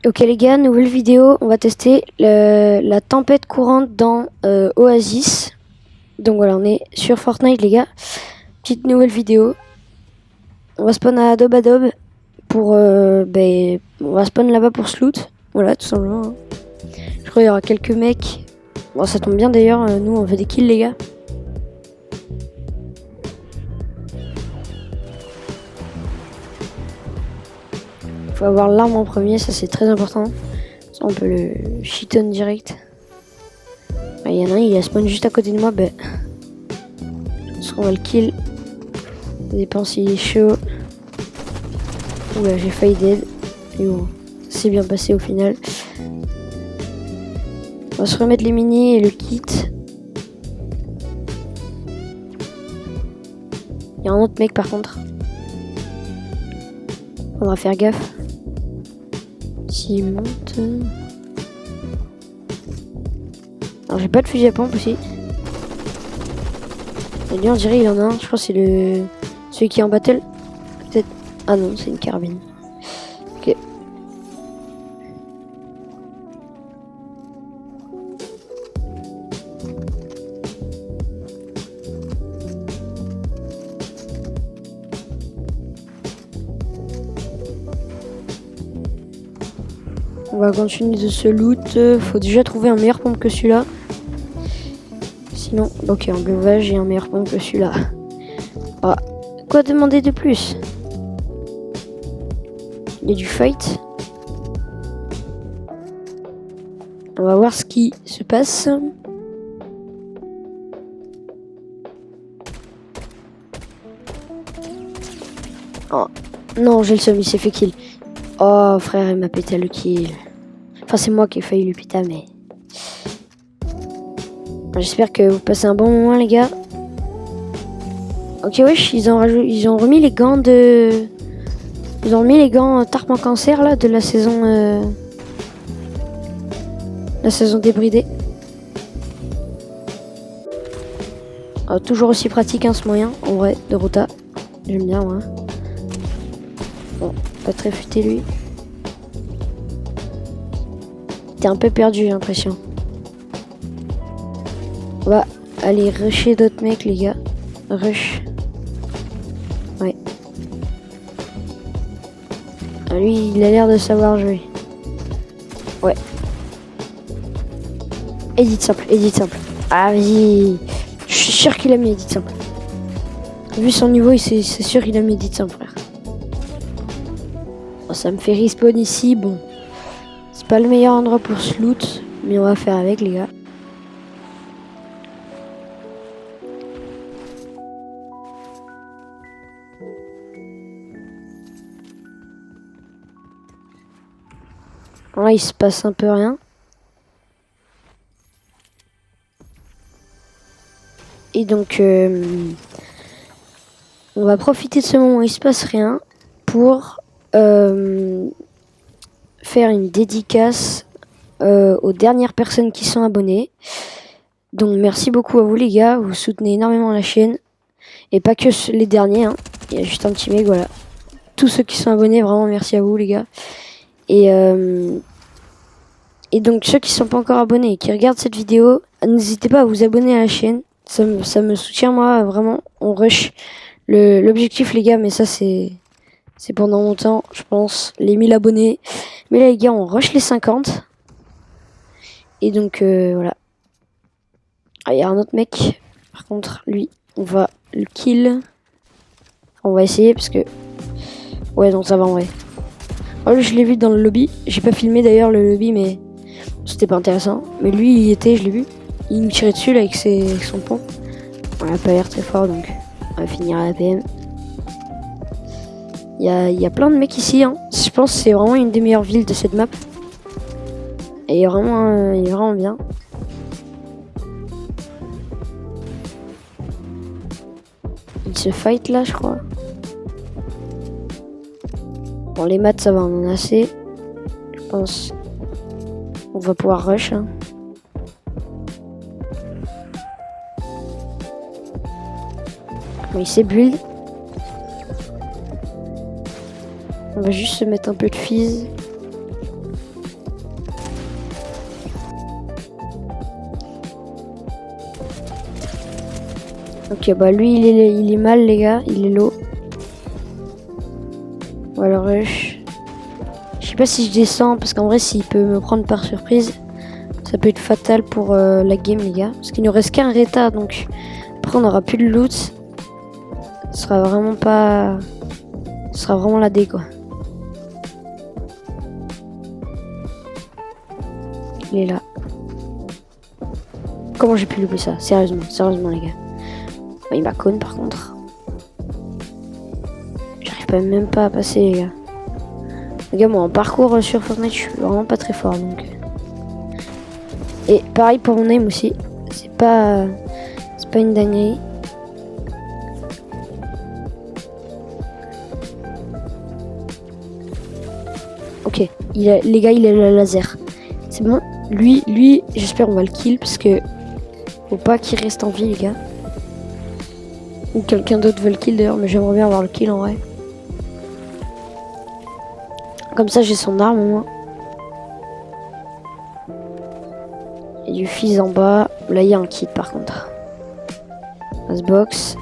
Ok les gars, nouvelle vidéo, on va tester la tempête courante dans Oasis. Donc voilà, on est sur Fortnite les gars. Petite nouvelle vidéo. On va spawn à Adobe pour... on va spawn là-bas pour se loot. Voilà, tout simplement. Hein. Je crois qu'il y aura quelques mecs. Bon, ça tombe bien d'ailleurs, nous on fait des kills les gars. Faut avoir l'arme en premier, ça c'est très important. Ça, on peut le shiton direct. Il y en a un, il a spawn juste à côté de moi. Ben, on va le kill. Ça dépend s'il est chaud. Oula, j'ai failli dead. Mais bon, c'est bien passé au final. On va se remettre les mini et le kit. Il y a un autre mec par contre. Faudra faire gaffe. S'il monte. Alors j'ai pas de fusil à pompe aussi. Et lui on dirait il en a un. Je crois que c'est celui qui est en battle. Peut-être. Ah non, c'est une carabine. Ok. On va continuer de se loot. Faut déjà trouver un meilleur pompe que celui-là. Sinon, ok, en veuvage, j'ai un meilleur pompe que celui-là. Ah, quoi demander de plus? Il y a du fight. On va voir ce qui se passe. Oh, non, j'ai le seum, il s'est fait kill. Oh, frère, il m'a pété le kill. Enfin, c'est moi qui ai failli lui péter, mais... J'espère que vous passez un bon moment, les gars. Ok, wesh, ils ont remis les gants de... Ils ont remis les gants Tarpin Cancer, là, de la saison... La saison débridée. Oh, toujours aussi pratique, hein, ce moyen, en vrai, de rota. J'aime bien, moi. Bon, pas très futé, lui. T'es un peu perdu, j'ai l'impression. On va aller rusher d'autres mecs, les gars. Rush. Ouais. Ah, lui, il a l'air de savoir jouer. Ouais. Edit simple, edit simple. Ah, vas-y. Je suis sûr qu'il a mis edit simple. Vu son niveau, c'est sûr qu'il a mis edit simple, frère. Oh, ça me fait respawn ici. Bon. C'est pas le meilleur endroit pour se loot. Mais on va faire avec, les gars. Là, il se passe un peu rien. Et donc, on va profiter de ce moment où il se passe rien pour faire une dédicace aux dernières personnes qui sont abonnées. Donc, merci beaucoup à vous, les gars. Vous soutenez énormément la chaîne. Et pas que les derniers. Hein. Il y a juste un petit mec, voilà. Tous ceux qui sont abonnés, vraiment, merci à vous, les gars. Et donc ceux qui sont pas encore abonnés et qui regardent cette vidéo, n'hésitez pas à vous abonner à la chaîne. Ça me soutient moi vraiment. On rush l'objectif les gars, mais ça c'est pendant longtemps, je pense, les 1000 abonnés. Mais là les gars, on rush les 50. Et donc voilà. Ah, il y a un autre mec. Par contre, lui, on va le kill. On va essayer parce que... Ouais, non, ça va en vrai. Oh, je l'ai vu dans le lobby. J'ai pas filmé d'ailleurs le lobby, mais... C'était pas intéressant. Mais lui, il y était, je l'ai vu. Il me tirait dessus là avec son pont. On a pas l'air très fort, donc on va finir à la PM. Il y a plein de mecs ici. Hein. Je pense que c'est vraiment une des meilleures villes de cette map. Et il est vraiment bien. Il se fight là, je crois. Bon, les maths, ça va, on en a assez. Je pense... On va pouvoir rush. Hein. Bon, il s'est build. On va juste se mettre un peu de fizz. Ok, bah lui il est mal les gars, il est low. On va le rush. Je sais pas si je descends parce qu'en vrai s'il peut me prendre par surprise, ça peut être fatal pour la game les gars. Parce qu'il nous reste qu'un Reta donc après on aura plus de loot. Ce sera vraiment pas... Ce sera vraiment la dé quoi. Il est là. Comment j'ai pu louper ça? Sérieusement les gars. Bah, il m'a con par contre. J'arrive même pas à passer les gars. Les gars, moi en parcours sur Fortnite, je suis vraiment pas très fort donc. Et pareil pour mon aim aussi. C'est pas une dinguerie. Ok, les gars, il a le laser. C'est bon. Lui, j'espère on va le kill parce que faut pas qu'il reste en vie les gars. Ou quelqu'un d'autre veut le kill d'ailleurs, mais j'aimerais bien avoir le kill en vrai. Comme ça j'ai son arme au moins. Il y a du fizz en bas. Là il y a un kit par contre. Box.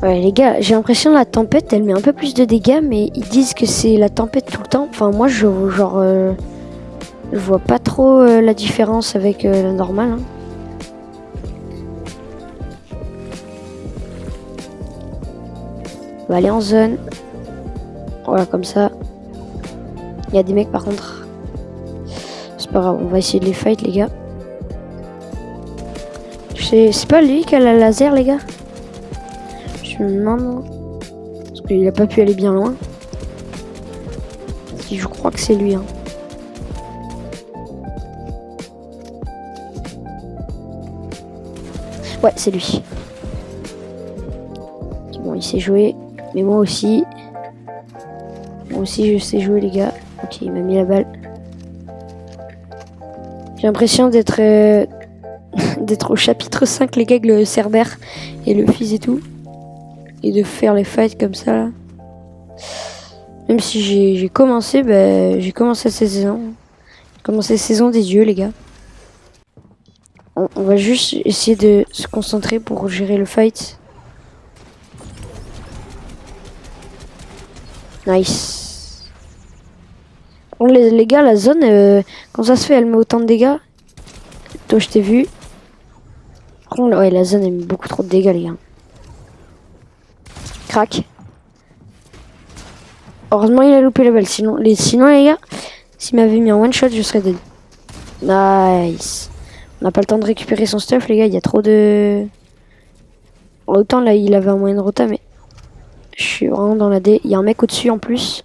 Ouais les gars, j'ai l'impression que la tempête elle met un peu plus de dégâts, mais ils disent que c'est la tempête tout le temps. Enfin moi je vois pas trop la différence avec la normale. Hein. On va aller en zone. Voilà comme ça. Il y a des mecs par contre. C'est pas grave, on va essayer de les fight les gars. C'est pas lui qui a la laser les gars? Je me demande. Parce qu'il a pas pu aller bien loin. Si je crois que c'est lui. Hein. Ouais, c'est lui. Bon, il sait jouer. Mais moi aussi. Moi aussi, je sais jouer, les gars. Ok, il m'a mis la balle. J'ai l'impression d'être d'être au chapitre 5, les gars, avec le Cerbère et le fils et tout. Et de faire les fights comme ça, là. Même si j'ai commencé, j'ai commencé cette saison. J'ai commencé saison des dieux, les gars. On va juste essayer de se concentrer pour gérer le fight. Nice. Bon, les gars, la zone, quand ça se fait, elle met autant de dégâts. Toi, je t'ai vu. Par contre, ouais, la zone, elle met beaucoup trop de dégâts, les gars. Crac. Heureusement, il a loupé la balle. Sinon, les gars, s'il m'avait mis en one shot, je serais dead. Nice. On n'a pas le temps de récupérer son stuff, les gars. Il y a trop de... Autant là, il avait un moyen de rota, mais... Je suis vraiment dans la D. Il y a un mec au-dessus en plus.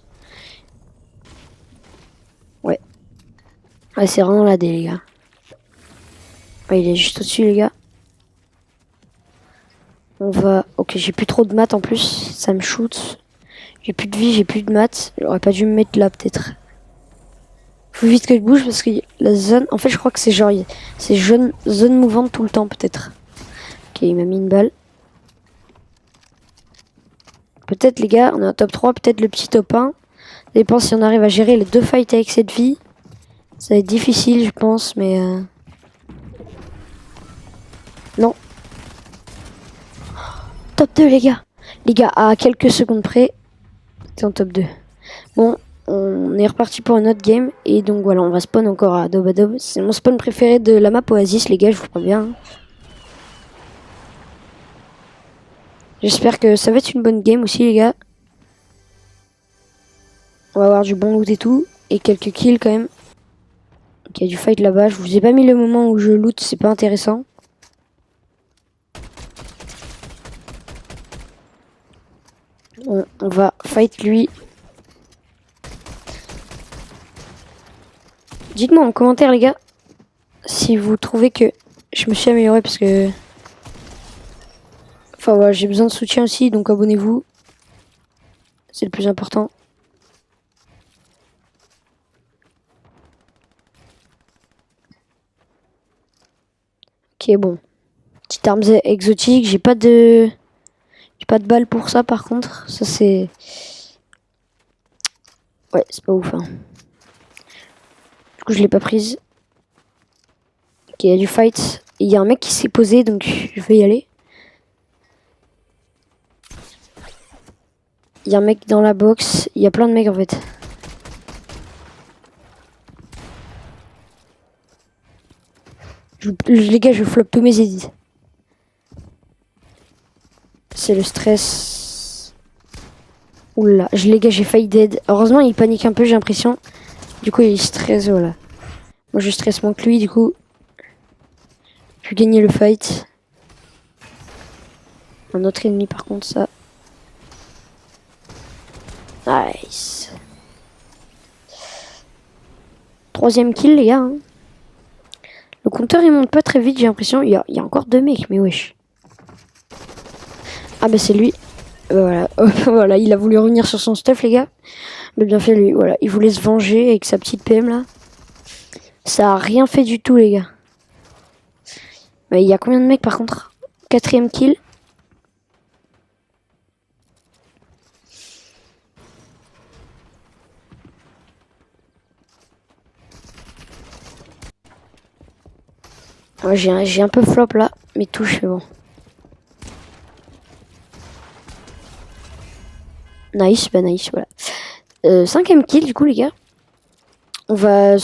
Ouais. Ouais, c'est vraiment la D, les gars. Ouais, il est juste au-dessus, les gars. On va... Ok, j'ai plus trop de maths en plus. Ça me shoot. J'ai plus de vie, j'ai plus de maths. J'aurais pas dû me mettre là, peut-être. Faut vite que je bouge parce que la zone... En fait, je crois que c'est genre... C'est zone mouvante tout le temps, peut-être. Ok, il m'a mis une balle. Peut-être, les gars, on est en top 3. Peut-être le petit top 1. Ça dépend si on arrive à gérer les deux fights avec cette vie. Ça va être difficile, je pense, mais... Non. Top 2, les gars. Les gars, à quelques secondes près, c'est en top 2. Bon, on est reparti pour un autre game. Et donc, voilà, on va spawn encore à Adobe Adobe. C'est mon spawn préféré de la map Oasis, les gars, je vous préviens. J'espère que ça va être une bonne game aussi, les gars. On va avoir du bon loot et tout. Et quelques kills, quand même. Il y a du fight là-bas. Je vous ai pas mis le moment où je loot, c'est pas intéressant. On va fight lui. Dites-moi en commentaire, les gars, si vous trouvez que je me suis amélioré parce que... Enfin voilà, j'ai besoin de soutien aussi, donc abonnez-vous. C'est le plus important. Ok, bon. Petite arme exotique, j'ai pas de balles pour ça par contre. Ça c'est... Ouais, c'est pas ouf. Hein. Du coup, je l'ai pas prise. Ok, il y a du fight. Et il y a un mec qui s'est posé, donc je vais y aller. Il y a un mec dans la box. Il y a plein de mecs en fait. Les gars, je flop tous mes edits. C'est le stress. Oula, les gars, j'ai failli dead. Heureusement, il panique un peu, j'ai l'impression. Du coup, il stresse, voilà. Moi, je stresse moins que lui, du coup. Je vais gagner le fight. Un autre ennemi, par contre, ça. Nice. 3ème kill, les gars. Hein. Le compteur, il monte pas très vite, j'ai l'impression. Il y a encore 2 mecs, mais wesh. Ah, bah, c'est lui. Voilà. Voilà, il a voulu revenir sur son stuff, les gars. Mais bien fait, lui. Voilà, il voulait se venger avec sa petite PM, là. Ça a rien fait du tout, les gars. Mais il y a combien de mecs, par contre? 4ème kill. Ouais, j'ai un peu flop là, mais touche, c'est bon. Nice, bah nice, voilà. 5ème kill du coup, les gars. On va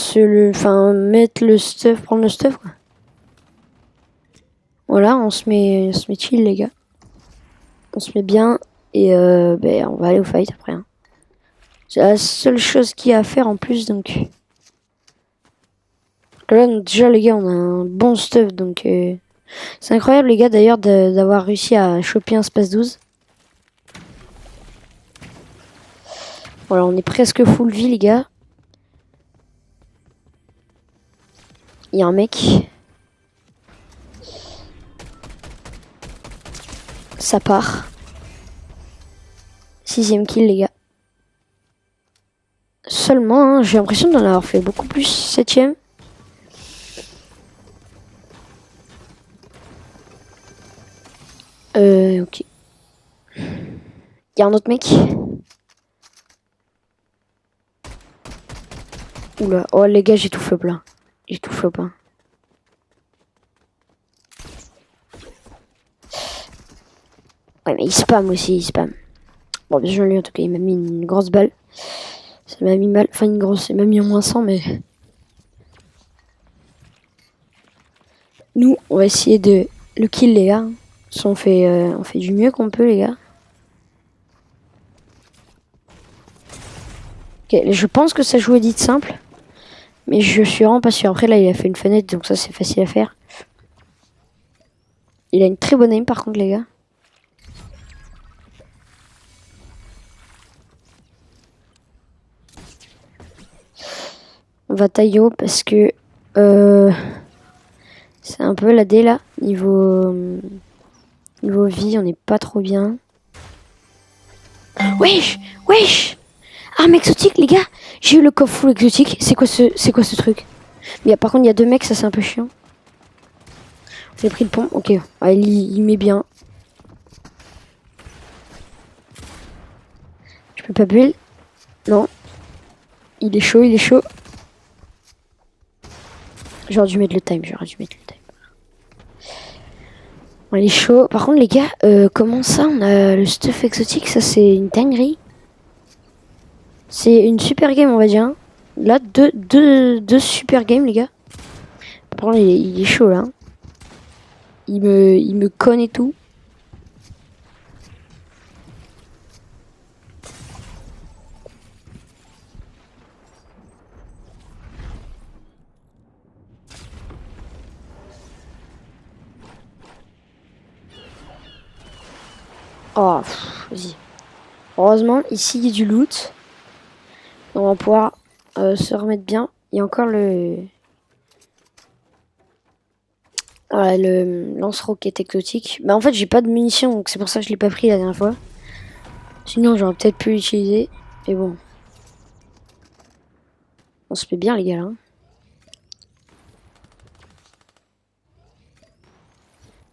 mettre le stuff, prendre le stuff, quoi. Voilà, on se met chill, les gars. On se met bien et on va aller au fight après. Hein. C'est la seule chose qu'il y a à faire en plus, donc. Là, déjà, les gars, on a un bon stuff, donc. C'est incroyable, les gars, d'ailleurs, d'avoir réussi à choper un Space 12. Voilà, on est presque full vie, les gars. Il y a un mec. Ça part. 6ème kill, les gars. Seulement, hein, j'ai l'impression d'en avoir fait beaucoup plus. 7ème. Ok. Il y a un autre mec. Oula. Oh, les gars, j'ai tout flop là. J'ai tout flop. Hein. Ouais, mais il spam aussi, il spam. Bon, bien joué lui, en tout cas, il m'a mis une grosse balle. Ça m'a mis mal. Enfin, une grosse. Il m'a mis au moins 100, mais. Nous, on va essayer de le kill, les gars. On fait du mieux qu'on peut, les gars. Ok, je pense que ça joue edit simple. Mais je suis vraiment pas sûr. Après, là, il a fait une fenêtre, donc ça, c'est facile à faire. Il a une très bonne aim, par contre, les gars. On va tailler haut parce que c'est un peu la D là. Niveau vie, on n'est pas trop bien. Wesh, wesh. Arme exotique, les gars. J'ai eu le coffre full exotique. C'est quoi ce truc? Mais par contre, il y a 2 mecs, ça c'est un peu chiant. J'ai pris le pont. Ok, ah, il met bien. Je peux pas build. Non. Il est chaud, il est chaud. J'aurais dû mettre le time, Bon, il est chaud. Par contre, les gars, comment ça, on a le stuff exotique? Ça, c'est une dinguerie. C'est une super game, on va dire. Là, deux super games, les gars. Par contre, il est chaud, là. Il me conne et tout. Oh, vas-y. Heureusement, ici, il y a du loot. On va pouvoir se remettre bien. Il y a encore voilà, le lance-roquette exotique. Bah en fait, j'ai pas de munitions, donc c'est pour ça que je l'ai pas pris la dernière fois. Sinon, j'aurais peut-être pu l'utiliser. Mais bon. On se met bien, les gars, là.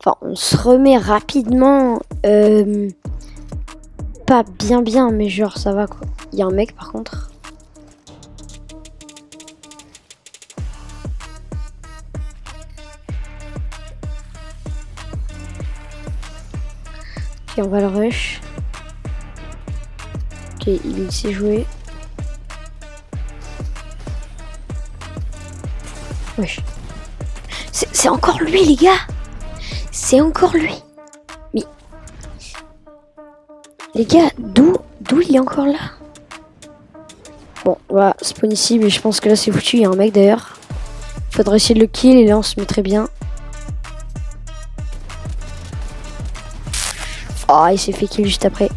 Enfin, on se remet rapidement. Pas bien, mais genre, ça va, quoi. Il y a un mec, par contre. on va le rush. Ok, il s'est joué. Wesh. C'est encore lui, les gars. C'est encore lui. Mais les gars, d'où il est encore là? Bon, on va spawn ici, mais je pense que là c'est foutu. Il y a un mec d'ailleurs. Faudrait essayer de le kill et là on se mettrait bien. Oh, il s'est fait kill juste après.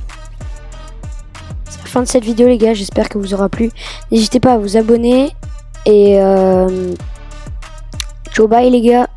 C'est la fin de cette vidéo, les gars. J'espère que vous aura plu. N'hésitez pas à vous abonner. Et ciao, bye les gars.